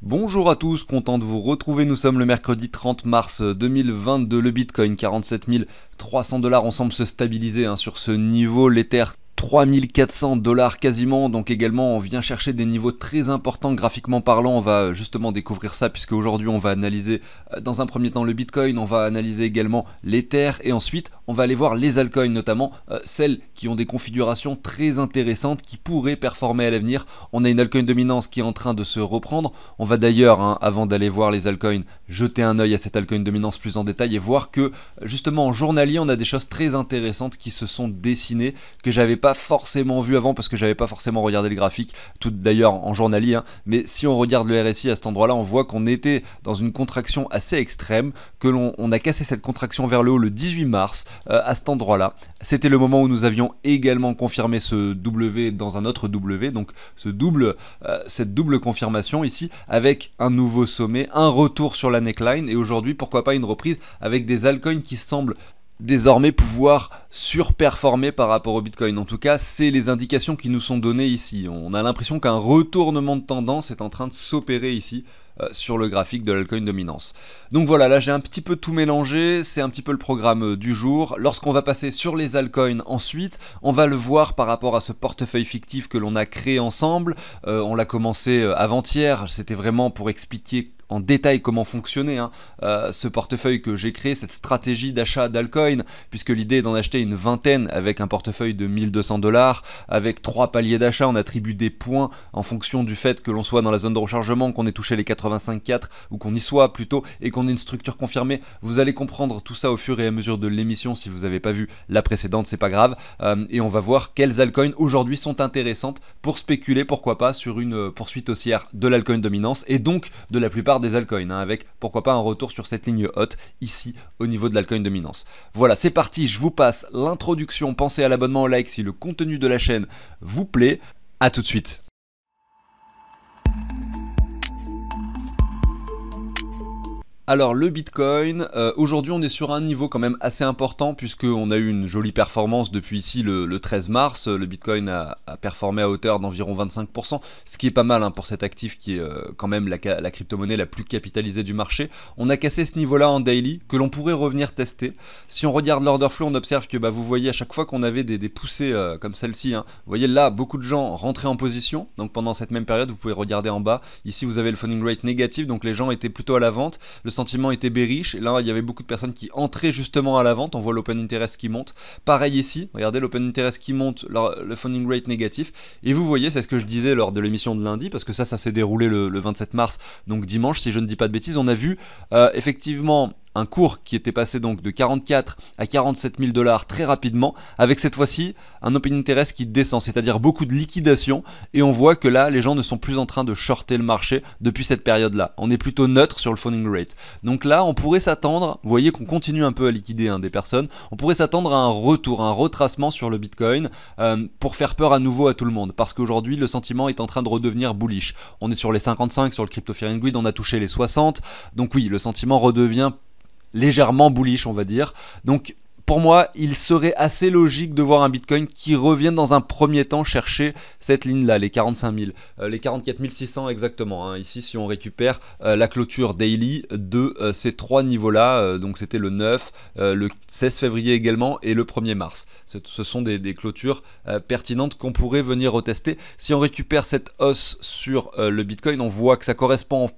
Bonjour à tous, content de vous retrouver. Nous sommes le mercredi 30 mars 2022. Le Bitcoin 47 300 $, on semble se stabiliser sur ce niveau. L'Ether 3400 $ quasiment, donc également on vient chercher des niveaux très importants graphiquement parlant. On va justement découvrir ça puisque aujourd'hui on va analyser dans un premier temps le Bitcoin, on va analyser également l'Ether et ensuite on va aller voir les altcoins, notamment celles qui ont des configurations très intéressantes qui pourraient performer à l'avenir. On a une altcoin dominance qui est en train de se reprendre. On va d'ailleurs, avant d'aller voir les altcoins, jeter un œil à cette altcoin dominance plus en détail et voir que justement en journalier on a des choses très intéressantes qui se sont dessinées que j'avais pas forcément vu avant parce que j'avais pas forcément regardé le graphique, tout d'ailleurs en journalier, mais si on regarde le RSI à cet endroit là, on voit qu'on était dans une contraction assez extrême, que l'on a cassé cette contraction vers le haut le 18 mars à cet endroit là. C'était le moment où nous avions également confirmé ce W dans un autre W, donc cette double confirmation ici avec un nouveau sommet, un retour sur la neckline et aujourd'hui pourquoi pas une reprise avec des altcoins qui semblent désormais pouvoir surperformer par rapport au Bitcoin. En tout cas, c'est les indications qui nous sont données ici. On a l'impression qu'un retournement de tendance est en train de s'opérer ici sur le graphique de l'altcoin dominance. Donc voilà, là j'ai un petit peu tout mélangé, c'est un petit peu le programme du jour. Lorsqu'on va passer sur les altcoins ensuite, on va le voir par rapport à ce portefeuille fictif que l'on a créé ensemble. On l'a commencé avant-hier, c'était vraiment pour expliquer en détail comment fonctionnait ce portefeuille que j'ai créé, cette stratégie d'achat d'altcoin, puisque l'idée est d'en acheter une vingtaine avec un portefeuille de 1200 $, avec 3 paliers d'achat. On attribue des points en fonction du fait que l'on soit dans la zone de rechargement, qu'on ait touché les 85,4 ou qu'on y soit plutôt, et qu'on ait une structure confirmée. Vous allez comprendre tout ça au fur et à mesure de l'émission. Si vous n'avez pas vu la précédente, c'est pas grave, et on va voir quelles altcoins aujourd'hui sont intéressantes pour spéculer, pourquoi pas, sur une poursuite haussière de l'altcoin dominance et donc de la plupart des altcoins, avec pourquoi pas un retour sur cette ligne haute ici au niveau de l'altcoin dominance. Voilà, c'est parti, je vous passe l'introduction. Pensez à l'abonnement, au like si le contenu de la chaîne vous plaît. À tout de suite. Alors le Bitcoin, aujourd'hui on est sur un niveau quand même assez important puisqu'on a eu une jolie performance depuis ici le 13 mars. Le Bitcoin a performé à hauteur d'environ 25%, ce qui est pas mal pour cet actif qui est quand même la crypto-monnaie la plus capitalisée du marché. On a cassé ce niveau-là en daily que l'on pourrait revenir tester. Si on regarde l'order flow, on observe que vous voyez à chaque fois qu'on avait des poussées comme celle-ci, vous voyez là beaucoup de gens rentraient en position, donc pendant cette même période vous pouvez regarder en bas, ici vous avez le funding rate négatif, donc les gens étaient plutôt à la vente, le sentiment était bearish, et là il y avait beaucoup de personnes qui entraient justement à la vente. On voit l'open interest qui monte, pareil ici, regardez l'open interest qui monte, le funding rate négatif, et vous voyez, c'est ce que je disais lors de l'émission de lundi, parce que ça s'est déroulé le 27 mars, donc dimanche si je ne dis pas de bêtises. On a vu effectivement un cours qui était passé donc de 44 à 47 000 $ très rapidement, avec cette fois-ci un open interest qui descend, c'est-à-dire beaucoup de liquidation, et on voit que là les gens ne sont plus en train de shorter le marché depuis cette période-là. On est plutôt neutre sur le funding rate. Donc là on pourrait s'attendre, vous voyez qu'on continue un peu à liquider des personnes, on pourrait s'attendre à un retour, un retracement sur le Bitcoin pour faire peur à nouveau à tout le monde, parce qu'aujourd'hui le sentiment est en train de redevenir bullish. On est sur les 55, sur le Crypto Fear and Greed, on a touché les 60, donc oui, le sentiment redevient légèrement bullish, on va dire. Donc pour moi il serait assez logique de voir un Bitcoin qui revienne dans un premier temps chercher cette ligne là, les 45 000, les 44 600 exactement, ici si on récupère la clôture daily de ces trois niveaux là, donc c'était le 9, le 16 février également et le 1er mars. Ce sont des clôtures pertinentes qu'on pourrait venir retester. Si on récupère cette hausse sur le Bitcoin, on voit que ça correspond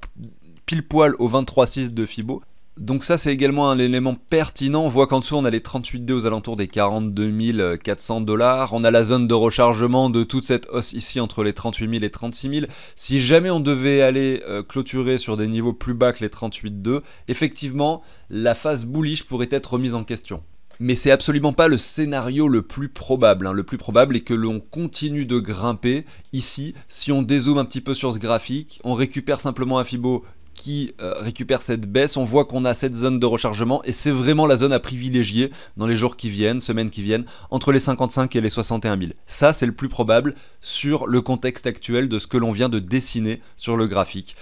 pile poil au 23,6 de Fibo. Donc ça c'est également un élément pertinent. On voit qu'en dessous on a les 38D aux alentours des 42 400 $. On a la zone de rechargement de toute cette hausse ici entre les 38 000 et 36 000. Si jamais on devait aller clôturer sur des niveaux plus bas que les 38,2, effectivement la phase bullish pourrait être remise en question. Mais c'est absolument pas le scénario le plus probable. Le plus probable est que l'on continue de grimper. Ici, si on dézoome un petit peu sur ce graphique, on récupère simplement un Fibo qui récupère cette baisse, on voit qu'on a cette zone de rechargement et c'est vraiment la zone à privilégier dans les jours qui viennent, semaines qui viennent, entre les 55 et les 61 000. Ça c'est le plus probable sur le contexte actuel de ce que l'on vient de dessiner sur le graphique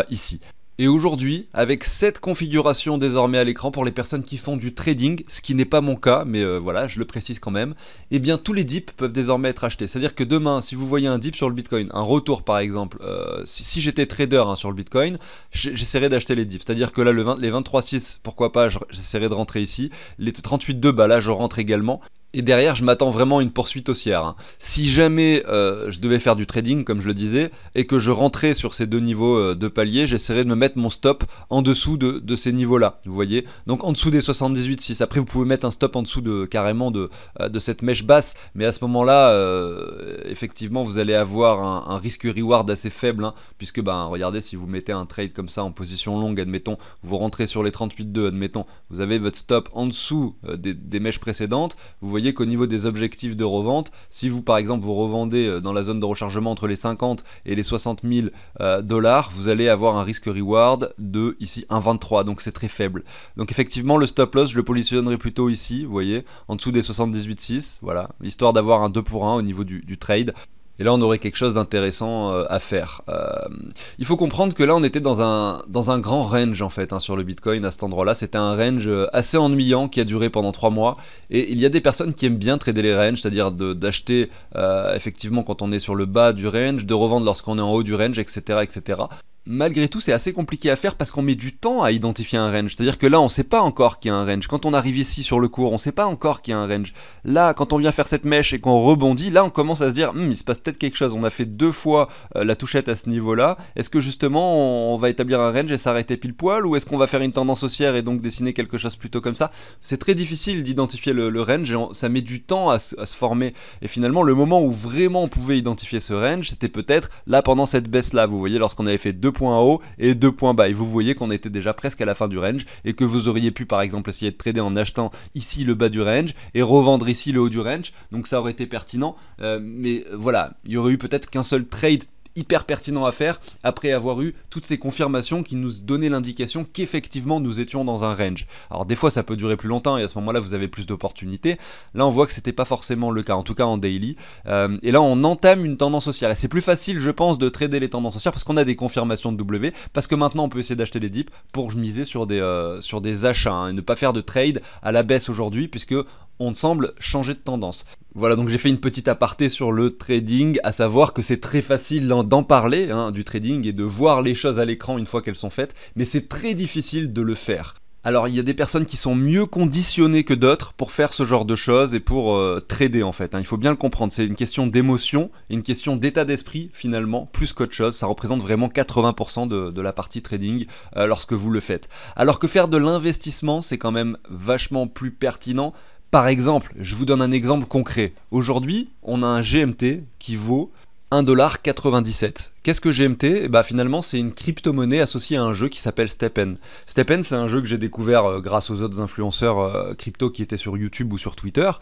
ici. Et aujourd'hui, avec cette configuration désormais à l'écran pour les personnes qui font du trading, ce qui n'est pas mon cas, mais voilà, je le précise quand même, eh bien tous les dips peuvent désormais être achetés. C'est-à-dire que demain, si vous voyez un dip sur le Bitcoin, un retour par exemple, si j'étais trader sur le Bitcoin, j'essaierais d'acheter les dips. C'est-à-dire que là, les 23,6, pourquoi pas, j'essaierais de rentrer ici. Les 38,2, bah là, je rentre également. Et derrière, je m'attends vraiment à une poursuite haussière, hein. Si jamais je devais faire du trading, comme je le disais, et que je rentrais sur ces deux niveaux de palier, j'essaierais de me mettre mon stop en dessous de ces niveaux-là, vous voyez. Donc en dessous des 78,6. Après, vous pouvez mettre un stop en dessous carrément de cette mèche basse, mais à ce moment-là, effectivement, vous allez avoir un risque-reward assez faible, hein, puisque, regardez, si vous mettez un trade comme ça en position longue, admettons, vous rentrez sur les 38,2, admettons, vous avez votre stop en dessous des mèches précédentes, vous voyez qu'au niveau des objectifs de revente, si vous par exemple vous revendez dans la zone de rechargement entre les 50 et les 60 000 dollars, vous allez avoir un risque reward de ici 1,23, donc c'est très faible. Donc effectivement le stop loss je le positionnerai plutôt ici, vous voyez, en dessous des 78,6, voilà, histoire d'avoir un 2 pour 1 au niveau du trade. Et là, on aurait quelque chose d'intéressant à faire. Il faut comprendre que là, on était dans un grand range, en fait, hein, sur le Bitcoin, à cet endroit-là. C'était un range assez ennuyant qui a duré pendant 3 mois. Et il y a des personnes qui aiment bien trader les ranges, c'est-à-dire d'acheter, effectivement, quand on est sur le bas du range, de revendre lorsqu'on est en haut du range, etc., etc. Malgré tout, c'est assez compliqué à faire parce qu'on met du temps à identifier un range. C'est-à-dire que là, on ne sait pas encore qu'il y a un range. Quand on arrive ici sur le cours, on ne sait pas encore qu'il y a un range. Là, quand on vient faire cette mèche et qu'on rebondit, là, on commence à se dire, il se passe peut-être quelque chose. On a fait 2 fois la touchette à ce niveau-là. Est-ce que justement, on va établir un range et s'arrêter pile poil, ou est-ce qu'on va faire une tendance haussière et donc dessiner quelque chose plutôt comme ça? C'est très difficile d'identifier le range et ça met du temps à se former. Et finalement, le moment où vraiment on pouvait identifier ce range, c'était peut-être là pendant cette baisse-là. Vous voyez, lorsqu'on avait fait 2 points haut et 2 points bas, et vous voyez qu'on était déjà presque à la fin du range et que vous auriez pu par exemple essayer de trader en achetant ici le bas du range et revendre ici le haut du range, donc ça aurait été pertinent, mais voilà, il y aurait eu peut-être qu'un seul trade hyper pertinent à faire après avoir eu toutes ces confirmations qui nous donnaient l'indication qu'effectivement nous étions dans un range. Alors des fois ça peut durer plus longtemps et à ce moment là vous avez plus d'opportunités. Là on voit que c'était pas forcément le cas, en tout cas en daily, et là on entame une tendance haussière et c'est plus facile je pense de trader les tendances haussières parce qu'on a des confirmations de W, parce que maintenant on peut essayer d'acheter des dips pour miser sur des achats, hein, et ne pas faire de trade à la baisse aujourd'hui puisque on semble changer de tendance. Voilà, donc j'ai fait une petite aparté sur le trading, à savoir que c'est très facile d'en parler, hein, du trading, et de voir les choses à l'écran une fois qu'elles sont faites, mais c'est très difficile de le faire. Alors il y a des personnes qui sont mieux conditionnées que d'autres pour faire ce genre de choses et pour trader en fait, hein. Il faut bien le comprendre, c'est une question d'émotion, une question d'état d'esprit finalement, plus qu'autre chose. Ça représente vraiment 80% de la partie trading lorsque vous le faites. Alors que faire de l'investissement, c'est quand même vachement plus pertinent. Par exemple, je vous donne un exemple concret. Aujourd'hui, on a un GMT qui vaut 1,97$. Qu'est-ce que GMT? Finalement, c'est une crypto-monnaie associée à un jeu qui s'appelle STEPN. STEPN, c'est un jeu que j'ai découvert grâce aux autres influenceurs crypto qui étaient sur YouTube ou sur Twitter.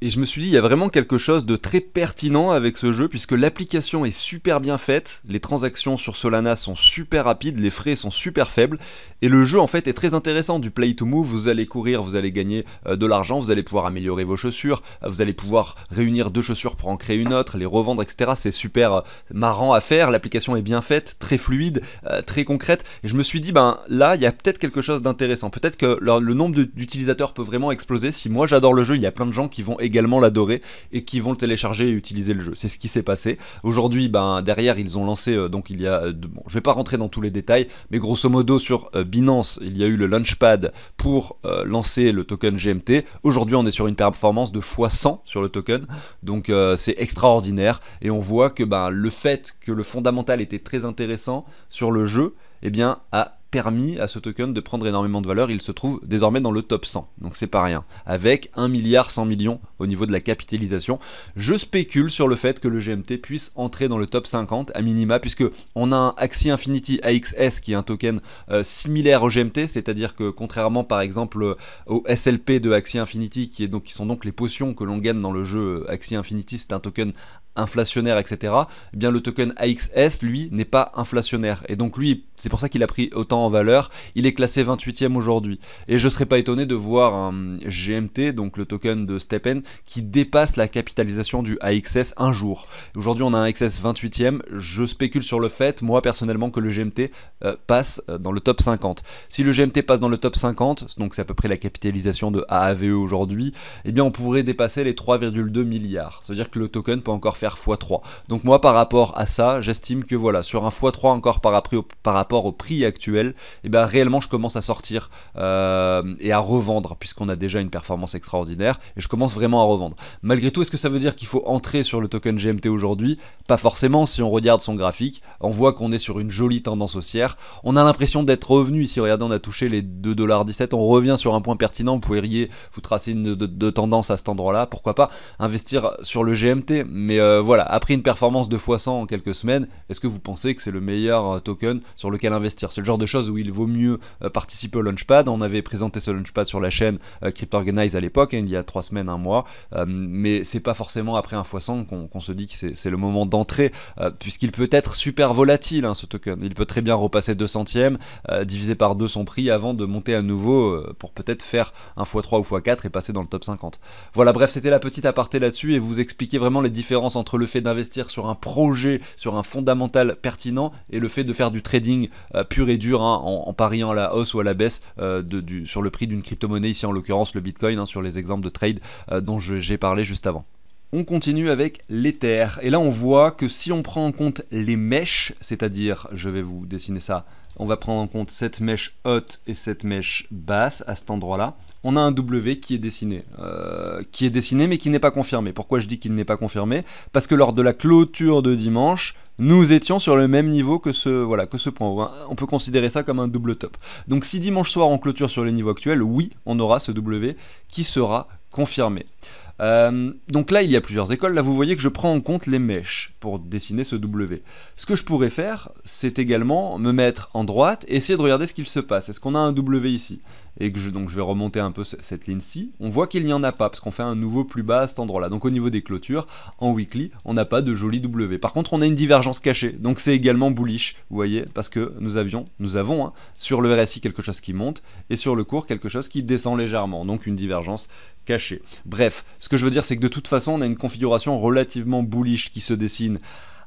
Et je me suis dit, il y a vraiment quelque chose de très pertinent avec ce jeu, puisque l'application est super bien faite, les transactions sur Solana sont super rapides, les frais sont super faibles, et le jeu en fait est très intéressant, du play to move, vous allez courir, vous allez gagner de l'argent, vous allez pouvoir améliorer vos chaussures, vous allez pouvoir réunir 2 chaussures pour en créer une autre, les revendre, etc. C'est super marrant à faire, l'application est bien faite, très fluide, très concrète, et je me suis dit, là, il y a peut-être quelque chose d'intéressant, peut-être que le nombre d'utilisateurs peut vraiment exploser. Si moi j'adore le jeu, il y a plein de gens qui vont également l'adorer et qui vont le télécharger et utiliser le jeu. C'est ce qui s'est passé. Aujourd'hui, derrière, ils ont lancé, donc il y a, je vais pas rentrer dans tous les détails, mais grosso modo sur Binance, il y a eu le launchpad pour lancer le token GMT. Aujourd'hui, on est sur une performance de x100 sur le token, donc c'est extraordinaire, et on voit que le fait que le fondamental était très intéressant sur le jeu, a permis à ce token de prendre énormément de valeur. Il se trouve désormais dans le top 100, donc c'est pas rien, avec 1,1 milliard au niveau de la capitalisation. Je spécule sur le fait que le GMT puisse entrer dans le top 50 à minima, puisque on a un Axie Infinity AXS qui est un token similaire au GMT, c'est-à-dire que contrairement par exemple au SLP de Axie Infinity qui sont donc les potions que l'on gagne dans le jeu Axie Infinity, c'est un token inflationnaire, etc., eh bien le token AXS, lui, n'est pas inflationnaire. Et donc lui, c'est pour ça qu'il a pris autant en valeur. Il est classé 28e aujourd'hui. Et je ne serais pas étonné de voir un GMT, donc le token de STEPN, qui dépasse la capitalisation du AXS un jour. Aujourd'hui, on a un AXS 28e. Je spécule sur le fait, moi personnellement, que le GMT passe dans le top 50. Si le GMT passe dans le top 50, donc c'est à peu près la capitalisation de AAVE aujourd'hui, eh bien on pourrait dépasser les 3,2 milliards. C'est-à-dire que le token peut encore faire x3. Donc moi, par rapport à ça, j'estime que voilà, sur un x3 encore par rapport au prix actuel, eh bien réellement je commence à sortir et à revendre, puisqu'on a déjà une performance extraordinaire, et je commence vraiment à revendre. Malgré tout, est-ce que ça veut dire qu'il faut entrer sur le token GMT aujourd'hui? Pas forcément. Si on regarde son graphique, on voit qu'on est sur une jolie tendance haussière. On a l'impression d'être revenu ici, regardez, on a touché les 2,17$, on revient sur un point pertinent. Vous pourriez vous tracer une de tendance à cet endroit-là, pourquoi pas investir sur le GMT. Mais voilà, après une performance de x100 en quelques semaines, est-ce que vous pensez que c'est le meilleur token sur lequel investir? C'est le genre de choses où il vaut mieux participer au Launchpad. On avait présenté ce Launchpad sur la chaîne CryptOrganize à l'époque, il y a 3 semaines, un mois, mais c'est pas forcément après un x100 qu'on se dit que c'est le moment d'entrée, puisqu'il peut être super volatile, ce token. Il peut très bien repasser 2 centièmes, diviser par 2 son prix avant de monter à nouveau pour peut-être faire un x3 ou x4 et passer dans le top 50. Voilà, bref, c'était la petite aparté là-dessus et vous expliquer vraiment les différences entre le fait d'investir sur un projet, sur un fondamental pertinent, et le fait de faire du trading pur et dur, en pariant à la hausse ou à la baisse sur le prix d'une crypto-monnaie, ici en l'occurrence le Bitcoin, sur les exemples de trade dont j'ai parlé juste avant. On continue avec l'Ether, et là on voit que si on prend en compte les mèches, c'est-à-dire, je vais vous dessiner ça, on va prendre en compte cette mèche haute et cette mèche basse à cet endroit-là, on a un W qui est dessiné mais qui n'est pas confirmé. Pourquoi je dis qu'il n'est pas confirmé? Parce que lors de la clôture de dimanche, nous étions sur le même niveau que ce point. On peut considérer ça comme un double top. Donc si dimanche soir on clôture sur les niveaux actuels, oui, on aura ce W qui sera confirmé. Donc là il y a plusieurs écoles. Là vous voyez que je prends en compte les mèches pour dessiner ce W. Ce que je pourrais faire, c'est également me mettre en droite et essayer de regarder ce qu'il se passe. Est-ce qu'on a un W ici? Et que je vais remonter un peu cette ligne-ci, on voit qu'il n'y en a pas, parce qu'on fait un nouveau plus bas à cet endroit-là. Donc au niveau des clôtures, en weekly, on n'a pas de joli W. Par contre, on a une divergence cachée, donc c'est également bullish, vous voyez, parce que nous avons sur le RSI quelque chose qui monte, et sur le cours quelque chose qui descend légèrement, donc une divergence cachée. Bref, ce que je veux dire, c'est que de toute façon, on a une configuration relativement bullish qui se dessine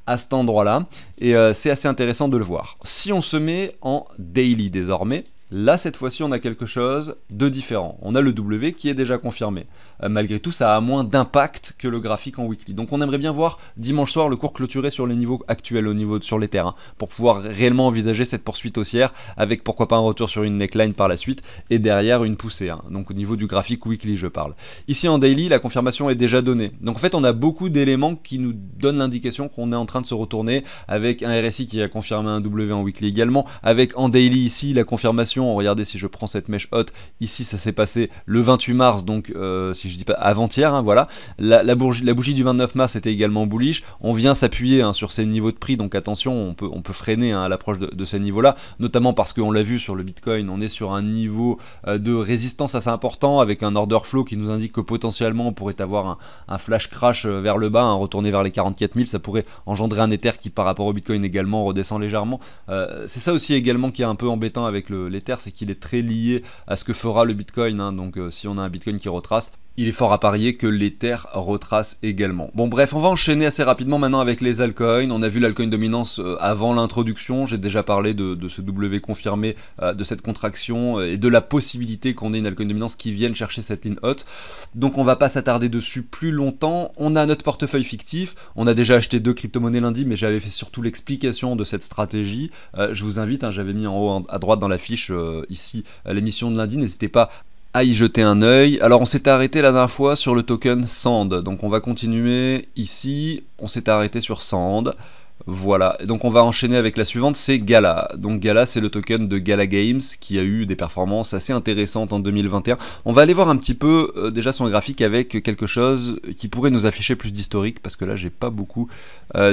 à cet endroit-là, et c'est assez intéressant de le voir. Si on se met en daily désormais, là, cette fois-ci, on a quelque chose de différent. On a le W qui est déjà confirmé. Malgré tout, ça a moins d'impact que le graphique en weekly. Donc on aimerait bien voir dimanche soir le cours clôturé sur les niveaux actuels, sur les terrains, pour pouvoir réellement envisager cette poursuite haussière, avec pourquoi pas un retour sur une neckline par la suite, et derrière une poussée. Donc au niveau du graphique weekly, je parle. Ici en daily, la confirmation est déjà donnée. Donc en fait, on a beaucoup d'éléments qui nous donnent l'indication qu'on est en train de se retourner, avec un RSI qui a confirmé un W en weekly également, avec en daily ici la confirmation. Regardez, si je prends cette mèche haute, ici ça s'est passé le 28 mars, donc si je dis pas avant-hier, voilà. La bougie du 29 mars était également bullish. On vient s'appuyer sur ces niveaux de prix, donc attention, on peut freiner à l'approche de ces niveaux-là, notamment parce qu'on l'a vu sur le Bitcoin, on est sur un niveau de résistance assez important, avec un order flow qui nous indique que potentiellement on pourrait avoir un flash crash vers le bas, retourner vers les 44 000, ça pourrait engendrer un Ether qui par rapport au Bitcoin également redescend légèrement. C'est ça aussi également qui est un peu embêtant avec l'Ether, c'est qu'il est très lié à ce que fera le Bitcoin, donc si on a un Bitcoin qui retrace, il est fort à parier que l'Ether retrace également. Bon bref, on va enchaîner assez rapidement maintenant avec les altcoins. On a vu l'altcoin dominance avant l'introduction, j'ai déjà parlé de ce W confirmé, de cette contraction et de la possibilité qu'on ait une altcoin dominance qui vienne chercher cette ligne haute. Donc on va pas s'attarder dessus plus longtemps. On a notre portefeuille fictif, on a déjà acheté 2 crypto-monnaies lundi, mais j'avais fait surtout l'explication de cette stratégie. Je vous invite, j'avais mis en haut à droite dans la fiche ici l'émission de lundi, n'hésitez pas à y jeter un œil. Alors on s'était arrêté la dernière fois sur le token Sand, donc on va continuer ici, on s'était arrêté sur Sand, voilà, et donc on va enchaîner avec la suivante, c'est Gala. Donc Gala, c'est le token de Gala Games qui a eu des performances assez intéressantes en 2021. On va aller voir un petit peu déjà son graphique avec quelque chose qui pourrait nous afficher plus d'historique, parce que là j'ai pas beaucoup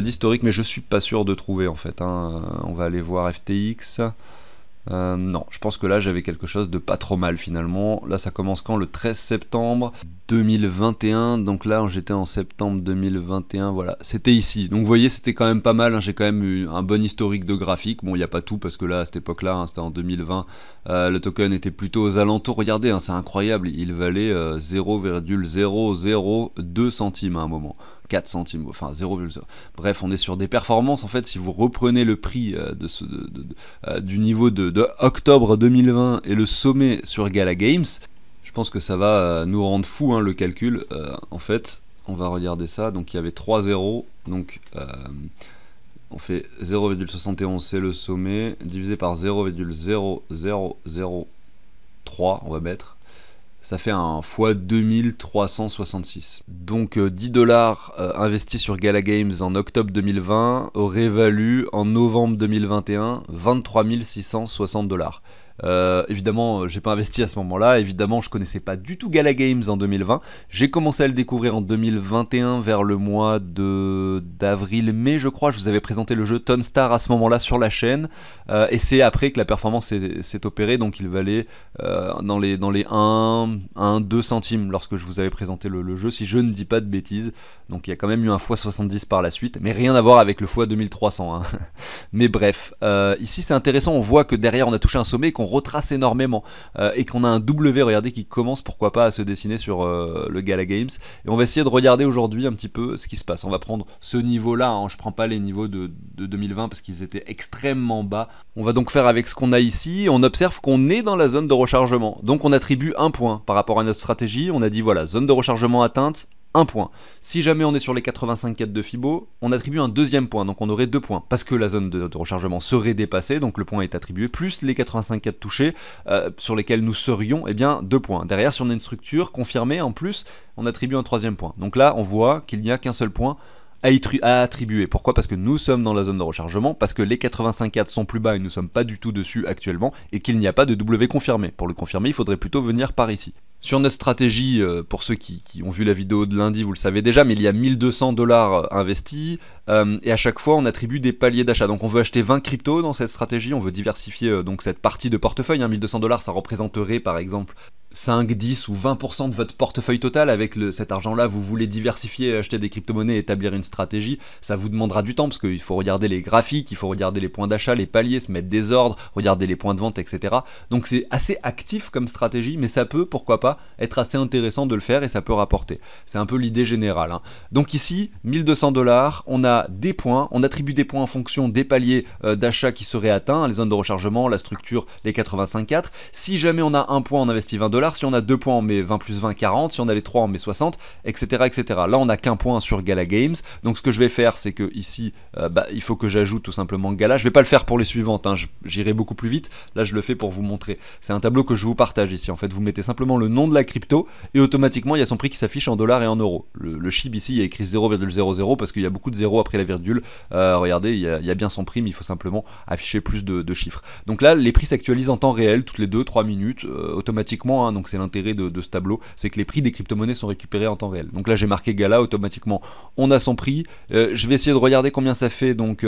d'historique, mais je suis pas sûr de trouver en fait, On va aller voir FTX. Non, je pense que là j'avais quelque chose de pas trop mal finalement. Là ça commence quand? Le 13 septembre 2021. Donc là j'étais en septembre 2021, voilà. C'était ici. Donc vous voyez c'était quand même pas mal, hein. J'ai quand même eu un bon historique de graphique. Bon il n'y a pas tout parce que là à cette époque-là, hein, c'était en 2020. Le token était plutôt aux alentours. Regardez, hein, c'est incroyable. Il valait 0,002 centimes à un moment. 4 centimes, enfin 0,0. Bref, on est sur des performances, en fait, si vous reprenez le prix du niveau de octobre 2020 et le sommet sur Gala Games, je pense que ça va nous rendre fou, hein, le calcul. En fait, on va regarder ça, donc il y avait 3 zéros, donc on fait 0,71, c'est le sommet, divisé par 0,0003, on va mettre. Ça fait un fois 2366. Donc 10 dollars investis sur Gala Games en octobre 2020 auraient valu en novembre 2021 23 660 dollars. Évidemment, j'ai pas investi à ce moment-là. Évidemment, je connaissais pas du tout Gala Games en 2020. J'ai commencé à le découvrir en 2021 vers le mois d'avril-mai, je crois. Je vous avais présenté le jeu Tonstar à ce moment-là sur la chaîne. Et c'est après que la performance s'est opérée. Donc il valait dans les 1-2 centimes lorsque je vous avais présenté le jeu, si je ne dis pas de bêtises. Donc il y a quand même eu un x70 par la suite. Mais rien à voir avec le x 2300. Hein. Mais bref, ici c'est intéressant. On voit que derrière on a touché un sommet, qu'on retrace énormément et qu'on a un W, regardez, qui commence pourquoi pas à se dessiner sur le Gala Games. Et on va essayer de regarder aujourd'hui un petit peu ce qui se passe. On va prendre ce niveau là, hein. Je prends pas les niveaux de 2020 parce qu'ils étaient extrêmement bas. On va donc faire avec ce qu'on a ici. On observe qu'on est dans la zone de rechargement, donc on attribue un point par rapport à notre stratégie. On a dit voilà, zone de rechargement atteinte, 1 point. Si jamais on est sur les 85,4 de Fibo, on attribue un deuxième point, donc on aurait 2 points, parce que la zone de rechargement serait dépassée, donc le point est attribué, plus les 85,4 touchés, sur lesquels nous serions, eh bien 2 points. Derrière, si on a une structure confirmée, en plus, on attribue un troisième point. Donc là, on voit qu'il n'y a qu'un seul point à attribuer. Pourquoi? Parce que nous sommes dans la zone de rechargement, parce que les 85,4 sont plus bas et nous ne sommes pas du tout dessus actuellement, et qu'il n'y a pas de W confirmé. Pour le confirmer, il faudrait plutôt venir par ici. Sur notre stratégie, pour ceux qui ont vu la vidéo de lundi, vous le savez déjà, mais il y a 1200 dollars investis, et à chaque fois on attribue des paliers d'achat. Donc on veut acheter 20 cryptos dans cette stratégie, on veut diversifier donc cette partie de portefeuille. 1200 dollars, ça représenterait par exemple 5, 10 ou 20% de votre portefeuille total. Avec cet argent-là, vous voulez diversifier, acheter des crypto-monnaies, établir une stratégie. Ça vous demandera du temps parce qu'il faut regarder les graphiques, il faut regarder les points d'achat, les paliers, se mettre des ordres, regarder les points de vente, etc. Donc c'est assez actif comme stratégie, mais ça peut, pourquoi pas, être assez intéressant de le faire et ça peut rapporter. C'est un peu l'idée générale, hein. Donc ici, 1200 dollars, on a des points, on attribue des points en fonction des paliers d'achat qui seraient atteints, les zones de rechargement, la structure, les 85,4. Si jamais on a un point, on investit 20 dollars. Si on a 2 points, on met 20 plus 20, 40. Si on a les 3, on met 60, etc. etc. Là, on n'a qu'un point sur Gala Games. Donc ce que je vais faire, c'est que ici, il faut que j'ajoute tout simplement Gala. Je vais pas le faire pour les suivantes, hein. J'irai beaucoup plus vite. Là, je le fais pour vous montrer. C'est un tableau que je vous partage ici. En fait, vous mettez simplement le nom de la crypto et automatiquement, il y a son prix qui s'affiche en dollars et en euros. Le SHIB ici, il y a écrit 0,00 parce qu'il y a beaucoup de zéros après la virgule. Regardez, il y a bien son prix, mais il faut simplement afficher plus de chiffres. Donc là, les prix s'actualisent en temps réel, toutes les 2-3 minutes, automatiquement, hein. Donc c'est l'intérêt de ce tableau, c'est que les prix des crypto-monnaies sont récupérés en temps réel. Donc là, j'ai marqué Gala, automatiquement, on a son prix. Je vais essayer de regarder combien ça fait, donc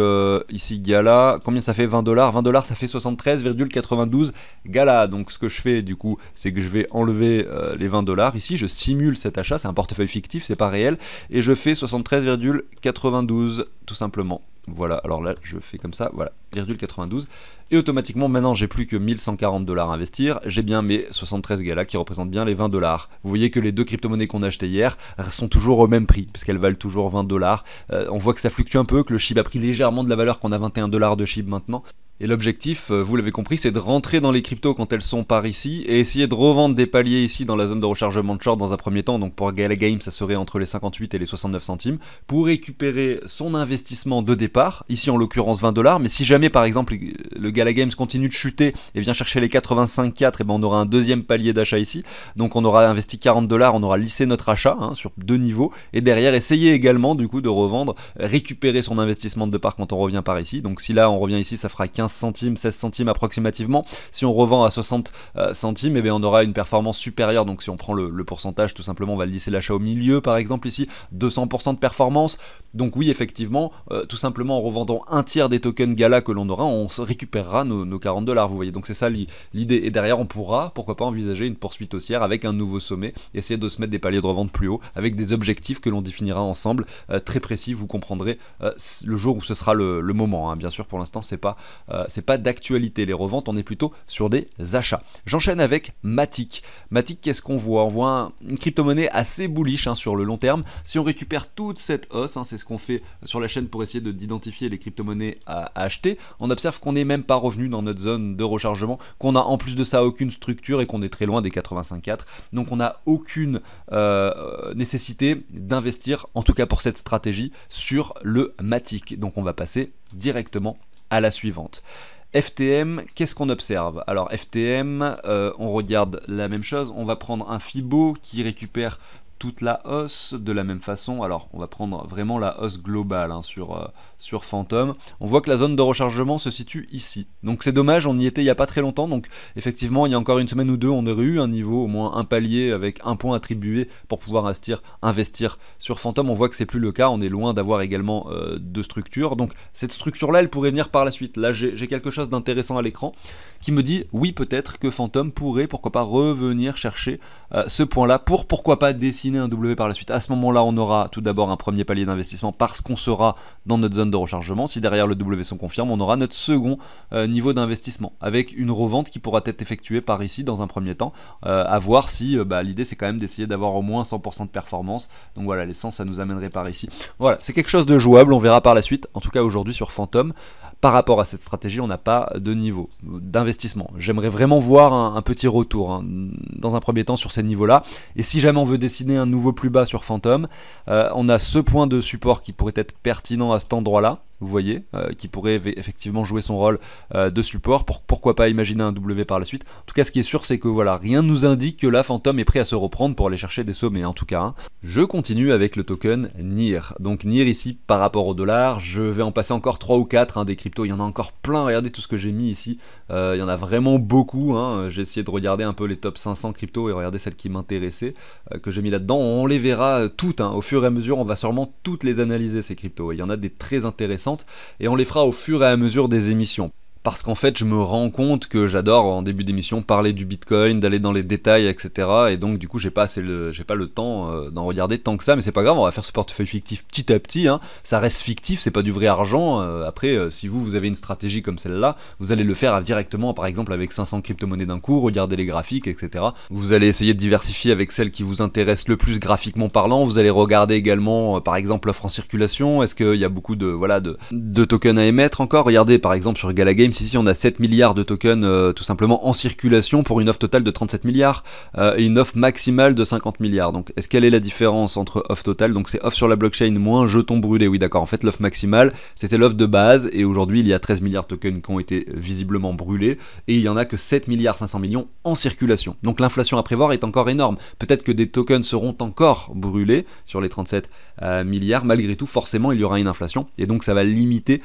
ici Gala, combien ça fait 20 dollars. 20 dollars, ça fait 73,92 Gala. Donc ce que je fais, du coup, c'est que je vais enlever les 20 dollars. Ici, je simule cet achat, c'est un portefeuille fictif, c'est pas réel, et je fais 73,92 tout simplement. Voilà, alors là je fais comme ça, voilà, 0,92, et automatiquement maintenant j'ai plus que 1140 dollars à investir, j'ai bien mes 73 Gala qui représentent bien les 20 dollars. Vous voyez que les deux crypto-monnaies qu'on a achetées hier sont toujours au même prix, puisqu'elles valent toujours 20 dollars. On voit que ça fluctue un peu, que le SHIB a pris légèrement de la valeur, qu'on a 21 dollars de SHIB maintenant. Et l'objectif, vous l'avez compris, c'est de rentrer dans les cryptos quand elles sont par ici et essayer de revendre des paliers ici dans la zone de rechargement de short dans un premier temps. Donc pour Gala Games, ça serait entre les 58 et les 69 centimes pour récupérer son investissement de départ, ici en l'occurrence 20 dollars. Mais si jamais par exemple le Gala Games continue de chuter et vient chercher les 85,4, et ben on aura un deuxième palier d'achat ici. Donc on aura investi 40 dollars, on aura lissé notre achat, hein, sur 2 niveaux, et derrière essayer également du coup de revendre, récupérer son investissement de départ quand on revient par ici. Donc si là on revient ici, ça fera 15 15 centimes, 16 centimes approximativement. Si on revend à 60 centimes, eh bien on aura une performance supérieure. Donc si on prend le pourcentage, tout simplement, on va lisser l'achat au milieu, par exemple ici, 200% de performance. Donc oui, effectivement, tout simplement en revendant un tiers des tokens Gala que l'on aura, on récupérera nos 40 $, vous voyez. Donc c'est ça l'idée. Et derrière, on pourra, pourquoi pas, envisager une poursuite haussière avec un nouveau sommet, essayer de se mettre des paliers de revente plus haut, avec des objectifs que l'on définira ensemble, très précis, vous comprendrez le jour où ce sera le moment, hein. Bien sûr, pour l'instant, c'est pas d'actualité. Les reventes, on est plutôt sur des achats. J'enchaîne avec Matic. Matic, qu'est-ce qu'on voit? On voit une crypto-monnaie assez bullish, hein, sur le long terme. Si on récupère toute cette hausse, hein, c'est ce qu'on fait sur la chaîne pour essayer d'identifier les crypto-monnaies à acheter, on observe qu'on n'est même pas revenu dans notre zone de rechargement, qu'on a en plus de ça aucune structure et qu'on est très loin des 85,4. Donc on n'a aucune nécessité d'investir, en tout cas pour cette stratégie, sur le Matic. Donc on va passer directement à la suivante. FTM, qu'est-ce qu'on observe? Alors FTM, on regarde la même chose, on va prendre un Fibo qui récupère toute la hausse de la même façon. Alors on va prendre vraiment la hausse globale, hein, sur Phantom. On voit que la zone de rechargement se situe ici. Donc c'est dommage, on y était il n'y a pas très longtemps. Donc effectivement, il y a encore une semaine ou deux, on aurait eu un niveau, au moins un palier avec un point attribué pour pouvoir investir sur Phantom. On voit que c'est plus le cas, on est loin d'avoir également de structure. Donc cette structure-là, elle pourrait venir par la suite. Là, j'ai quelque chose d'intéressant à l'écran qui me dit, oui, peut-être que Phantom pourrait, pourquoi pas, revenir chercher ce point-là pour, pourquoi pas, dessiner un W par la suite. À ce moment-là, on aura tout d'abord un premier palier d'investissement parce qu'on sera dans notre zone de rechargement. Si derrière le W se confirme, on aura notre second niveau d'investissement avec une revente qui pourra être effectuée par ici dans un premier temps. À voir si l'idée c'est quand même d'essayer d'avoir au moins 100% de performance. Donc voilà, les 100 ça nous amènerait par ici. Voilà, c'est quelque chose de jouable, on verra par la suite. En tout cas aujourd'hui sur Phantom, par rapport à cette stratégie, on n'a pas de niveau d'investissement. J'aimerais vraiment voir un petit retour, hein, dans un premier temps sur ces niveaux-là. Et si jamais on veut dessiner un nouveau plus bas sur Phantom, on a ce point de support qui pourrait être pertinent à cet endroit-là. Vous voyez, qui pourrait effectivement jouer son rôle de support, pourquoi pas imaginer un W par la suite. En tout cas, ce qui est sûr, c'est que voilà, rien ne nous indique que là, Phantom est prêt à se reprendre pour aller chercher des sommets, en tout cas. Hein. Je continue avec le token NIR. Donc NIR ici, par rapport au dollar, je vais en passer encore 3 ou 4, hein, des cryptos. Il y en a encore plein, regardez tout ce que j'ai mis ici. Il y en a vraiment beaucoup. Hein. J'ai essayé de regarder un peu les top 500 cryptos et regarder celles qui m'intéressaient, que j'ai mis là-dedans. On les verra toutes, hein. Au fur et à mesure, on va sûrement toutes les analyser, ces cryptos. Il y en a des très intéressantes. Et on les fera au fur et à mesure des émissions. Parce qu'en fait, je me rends compte que j'adore en début d'émission parler du Bitcoin, d'aller dans les détails, etc. Et donc du coup, j'ai pas le temps d'en regarder tant que ça, mais c'est pas grave, on va faire ce portefeuille fictif petit à petit. Hein. Ça reste fictif, c'est pas du vrai argent. Après, si vous avez une stratégie comme celle-là, vous allez le faire directement, par exemple avec 500 crypto-monnaies d'un coup, regardez les graphiques, etc. Vous allez essayer de diversifier avec celles qui vous intéressent le plus graphiquement parlant. Vous allez regarder également, par exemple, l'offre en circulation. Est-ce qu'il y a beaucoup de tokens à émettre encore? Regardez, par exemple, sur Gala Games, ici on a 7 milliards de tokens tout simplement en circulation pour une offre totale de 37 milliards et une offre maximale de 50 milliards. Donc est-ce quelle est la différence entre offre totale? Donc c'est offre sur la blockchain moins jetons brûlés. Oui d'accord, en fait l'offre maximale c'était l'offre de base et aujourd'hui il y a 13 milliards de tokens qui ont été visiblement brûlés et il y en a que 7 milliards 500 millions en circulation. Donc l'inflation à prévoir est encore énorme. Peut-être que des tokens seront encore brûlés sur les 37 milliards. Malgré tout, forcément il y aura une inflation et donc ça va limiter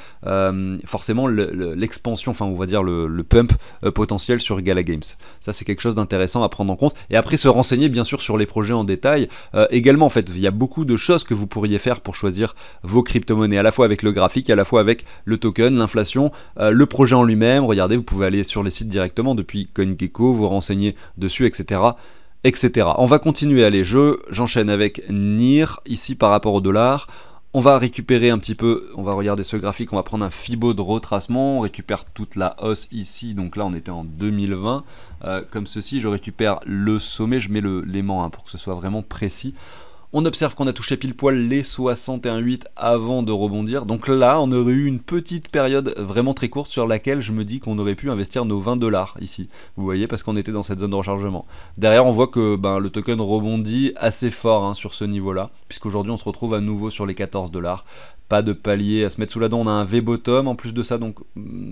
forcément l'expansion, enfin on va dire le pump potentiel sur Gala Games. Ça c'est quelque chose d'intéressant à prendre en compte et après se renseigner bien sûr sur les projets en détail. Également en fait il y a beaucoup de choses que vous pourriez faire pour choisir vos crypto-monnaies, à la fois avec le graphique, à la fois avec le token, l'inflation, le projet en lui-même. Regardez, vous pouvez aller sur les sites directement depuis CoinGecko, vous renseigner dessus, etc. etc. On va continuer, allez, j'enchaîne avec NIR, ici par rapport au dollar. On va récupérer un petit peu, on va regarder ce graphique, on va prendre un Fibo de retracement, on récupère toute la hausse ici, donc là on était en 2020, comme ceci, je récupère le sommet, je mets l'aimant pour que ce soit vraiment précis. On observe qu'on a touché pile poil les 61,8 avant de rebondir. Donc là, on aurait eu une petite période vraiment très courte sur laquelle je me dis qu'on aurait pu investir nos 20 $ ici. Vous voyez, parce qu'on était dans cette zone de rechargement. Derrière, on voit que le token rebondit assez fort sur ce niveau-là, puisqu'aujourd'hui, on se retrouve à nouveau sur les 14 $. Pas de palier à se mettre sous la dent, on a un V-bottom en plus de ça, donc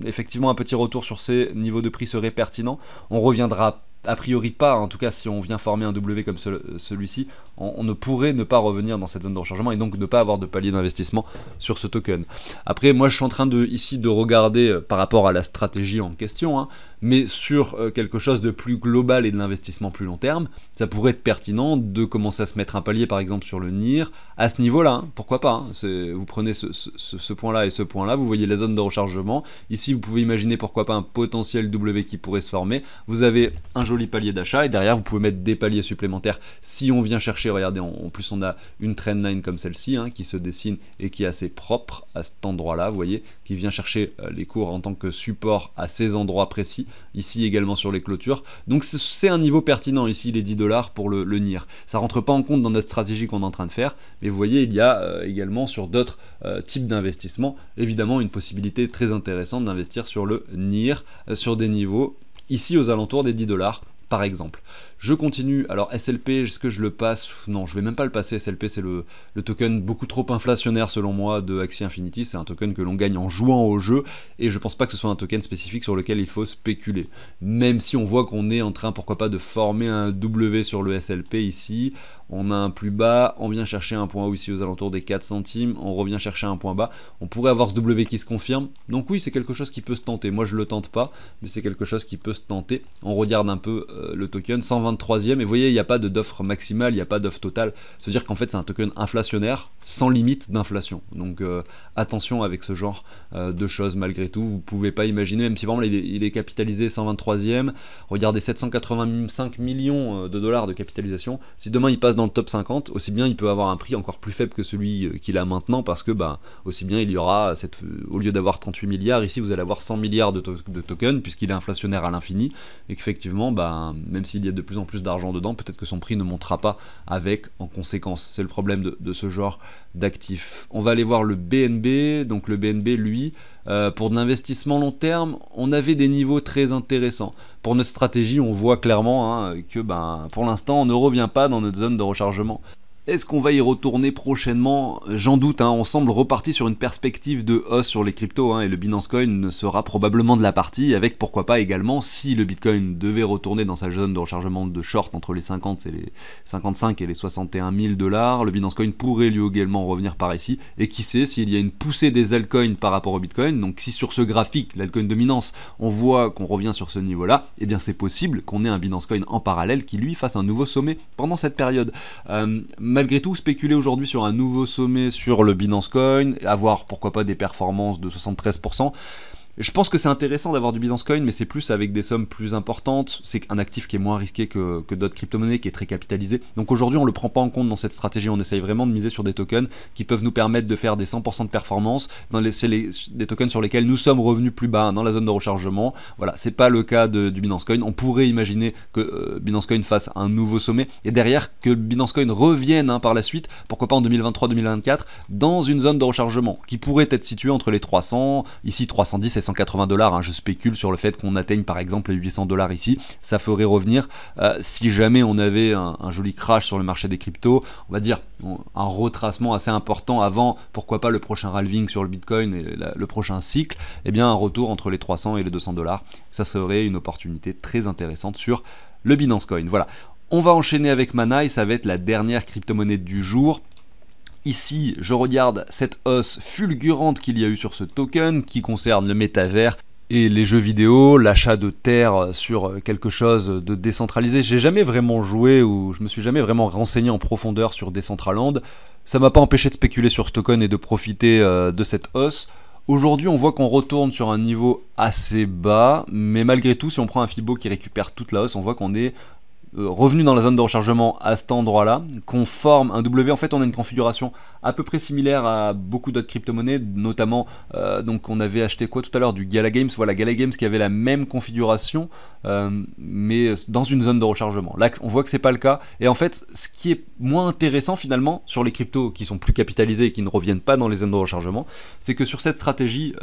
effectivement un petit retour sur ces niveaux de prix serait pertinent. On reviendra a priori pas, en tout cas si on vient former un W comme celui-ci, on ne pourrait ne pas revenir dans cette zone de rechargement et donc ne pas avoir de palier d'investissement sur ce token. Après moi je suis en train ici de regarder par rapport à la stratégie en question, hein, mais sur quelque chose de plus global et de l'investissement plus long terme, ça pourrait être pertinent de commencer à se mettre un palier par exemple sur le NIR à ce niveau-là, hein, pourquoi pas, hein, vous prenez ce point-là et ce point-là, vous voyez la zone de rechargement, ici vous pouvez imaginer pourquoi pas un potentiel W qui pourrait se former, vous avez un joli palier d'achat et derrière vous pouvez mettre des paliers supplémentaires si on vient chercher, regardez, en plus on a une trendline comme celle-ci hein, qui se dessine et qui est assez propre à cet endroit-là, vous voyez, qui vient chercher les cours en tant que support à ces endroits précis, ici également sur les clôtures, donc c'est un niveau pertinent ici les 10 $ pour le NIR, ça rentre pas en compte dans notre stratégie qu'on est en train de faire, mais vous voyez il y a également sur d'autres types d'investissements, évidemment une possibilité très intéressante d'investir sur le NIR, sur des niveaux ici aux alentours des 10 $ par exemple. Je continue, alors SLP, est-ce que je le passe? Non, je vais même pas le passer, SLP c'est le token beaucoup trop inflationnaire selon moi de Axie Infinity, c'est un token que l'on gagne en jouant au jeu, et je pense pas que ce soit un token spécifique sur lequel il faut spéculer. Même si on voit qu'on est en train, pourquoi pas, de former un W sur le SLP ici, on a un plus bas, on vient chercher un point haut ici aux alentours des 4 centimes, on revient chercher un point bas, on pourrait avoir ce W qui se confirme, donc oui c'est quelque chose qui peut se tenter, moi je le tente pas, mais c'est quelque chose qui peut se tenter. On regarde un peu le token, 123e, et vous voyez il n'y a pas d'offre maximale, il n'y a pas d'offre totale, ça veut dire qu'en fait c'est un token inflationnaire, sans limite d'inflation, donc attention avec ce genre de choses malgré tout, vous pouvez pas imaginer, même si par exemple il est capitalisé 123e, regardez 785 millions de dollars de capitalisation, si demain il passe dans le top 50, aussi bien il peut avoir un prix encore plus faible que celui qu'il a maintenant, parce que bah, aussi bien il y aura, au lieu d'avoir 38 milliards, ici vous allez avoir 100 milliards de tokens, puisqu'il est inflationnaire à l'infini, et qu'effectivement, bah, même s'il y a de plus en plus d'argent dedans, peut-être que son prix ne montera pas avec en conséquence. C'est le problème de ce genre d'actifs. On va aller voir le BNB, donc le BNB, lui, pour de l'investissement long terme, on avait des niveaux très intéressants. Pour notre stratégie, on voit clairement hein, que ben, pour l'instant, on ne revient pas dans notre zone de rechargement. Est-ce qu'on va y retourner prochainement? J'en doute, hein. On semble reparti sur une perspective de hausse sur les cryptos, hein, et le Binance Coin sera probablement de la partie, avec pourquoi pas également, si le Bitcoin devait retourner dans sa zone de rechargement de short entre les 50 et les 55 et les 61 000 $, le Binance Coin pourrait lui également revenir par ici, et qui sait s'il y a une poussée des altcoins par rapport au Bitcoin, donc si sur ce graphique, l'altcoin dominance, on voit qu'on revient sur ce niveau-là, eh bien c'est possible qu'on ait un Binance Coin en parallèle qui lui fasse un nouveau sommet pendant cette période. Malgré tout, spéculer aujourd'hui sur un nouveau sommet sur le Binance Coin, avoir pourquoi pas des performances de 73%, je pense que c'est intéressant d'avoir du Binance Coin, mais c'est plus avec des sommes plus importantes. C'est un actif qui est moins risqué que d'autres crypto-monnaies, qui est très capitalisé. Donc aujourd'hui, on ne le prend pas en compte dans cette stratégie. On essaye vraiment de miser sur des tokens qui peuvent nous permettre de faire des 100% de performance. C'est des tokens sur lesquels nous sommes revenus plus bas dans la zone de rechargement. Voilà, c'est pas le cas du Binance Coin. On pourrait imaginer que Binance Coin fasse un nouveau sommet et derrière que Binance Coin revienne par la suite, pourquoi pas en 2023-2024, dans une zone de rechargement qui pourrait être située entre les 300, ici 310 et 180 $, hein, je spécule sur le fait qu'on atteigne par exemple les 800 $ ici, ça ferait revenir, si jamais on avait un joli crash sur le marché des cryptos, on va dire un retracement assez important avant, pourquoi pas le prochain halving sur le Bitcoin et le prochain cycle, et bien un retour entre les 300 et les 200 $, ça serait une opportunité très intéressante sur le Binance Coin. Voilà, on va enchaîner avec Mana et ça va être la dernière crypto-monnaie du jour. Ici, je regarde cette hausse fulgurante qu'il y a eu sur ce token qui concerne le métavers et les jeux vidéo, l'achat de terre sur quelque chose de décentralisé. J'ai jamais vraiment joué ou je me suis jamais vraiment renseigné en profondeur sur Decentraland. Ça m'a pas empêché de spéculer sur ce token et de profiter de cette hausse. Aujourd'hui, on voit qu'on retourne sur un niveau assez bas, mais malgré tout, si on prend un Fibo qui récupère toute la hausse, on voit qu'on est revenu dans la zone de rechargement à cet endroit là, qu'on forme un W. En fait on a une configuration à peu près similaire à beaucoup d'autres crypto-monnaies, notamment donc on avait acheté quoi tout à l'heure, du Gala Games, voilà Gala Games qui avait la même configuration mais dans une zone de rechargement. Là on voit que c'est pas le cas, et en fait ce qui est moins intéressant finalement sur les cryptos qui sont plus capitalisés et qui ne reviennent pas dans les zones de rechargement, c'est que sur cette stratégie,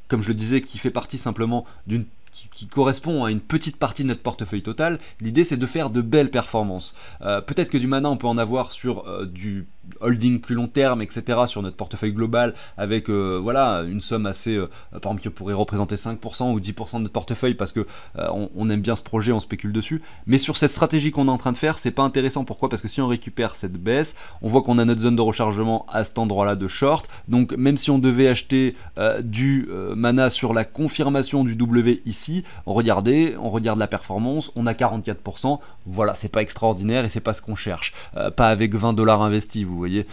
comme je le disais, qui fait partie simplement d'une qui correspond à une petite partie de notre portefeuille total. L'idée c'est de faire de belles performances. Peut-être que du mana on peut en avoir sur du holding plus long terme, etc., sur notre portefeuille global, avec voilà, une somme assez, par exemple, qui pourrait représenter 5% ou 10% de notre portefeuille, parce que on aime bien ce projet, on spécule dessus. Mais sur cette stratégie qu'on est en train de faire, c'est pas intéressant. Pourquoi? Parce que si on récupère cette baisse, on voit qu'on a notre zone de rechargement à cet endroit-là de short. Donc même si on devait acheter du mana sur la confirmation du W ici, on regarde la performance, on a 44%. Voilà, c'est pas extraordinaire et c'est pas ce qu'on cherche. Pas avec 20$ investis, vous voyez,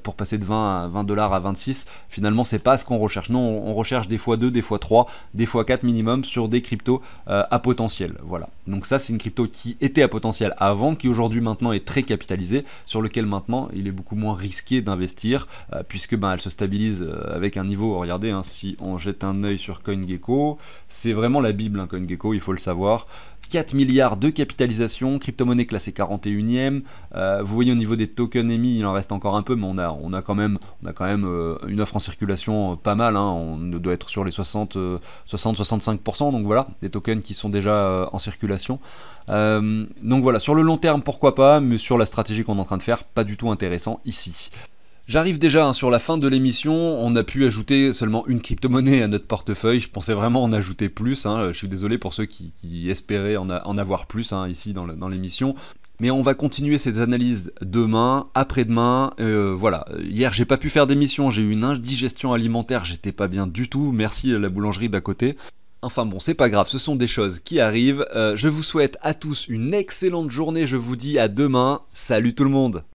pour passer de 20$ à 26, finalement c'est pas ce qu'on recherche. Non, on recherche des fois 2, des fois 3, des fois 4 minimum sur des cryptos à potentiel. Voilà. Donc ça c'est une crypto qui était à potentiel avant, qui aujourd'hui maintenant est très capitalisée, sur lequel maintenant il est beaucoup moins risqué d'investir, puisque ben, elle se stabilise avec un niveau, regardez, hein, si on jette un œil sur CoinGecko, c'est vraiment la bible, hein, CoinGecko, il faut le savoir. 4 milliards de capitalisation, crypto-monnaie classée 41e. Vous voyez au niveau des tokens émis, il en reste encore un peu, mais on a quand même une offre en circulation pas mal. Hein, on doit être sur les 60-65%. Donc voilà, des tokens qui sont déjà en circulation. Donc voilà, sur le long terme, pourquoi pas, mais sur la stratégie qu'on est en train de faire, pas du tout intéressant ici. J'arrive déjà hein, sur la fin de l'émission, on a pu ajouter seulement une crypto-monnaie à notre portefeuille, je pensais vraiment en ajouter plus, hein. Je suis désolé pour ceux qui espéraient en avoir plus hein, ici dans l'émission. Mais on va continuer ces analyses demain, après-demain, voilà. Hier j'ai pas pu faire d'émission, j'ai eu une indigestion alimentaire, j'étais pas bien du tout, merci à la boulangerie d'à côté. Enfin bon, c'est pas grave, ce sont des choses qui arrivent. Je vous souhaite à tous une excellente journée, je vous dis à demain, salut tout le monde!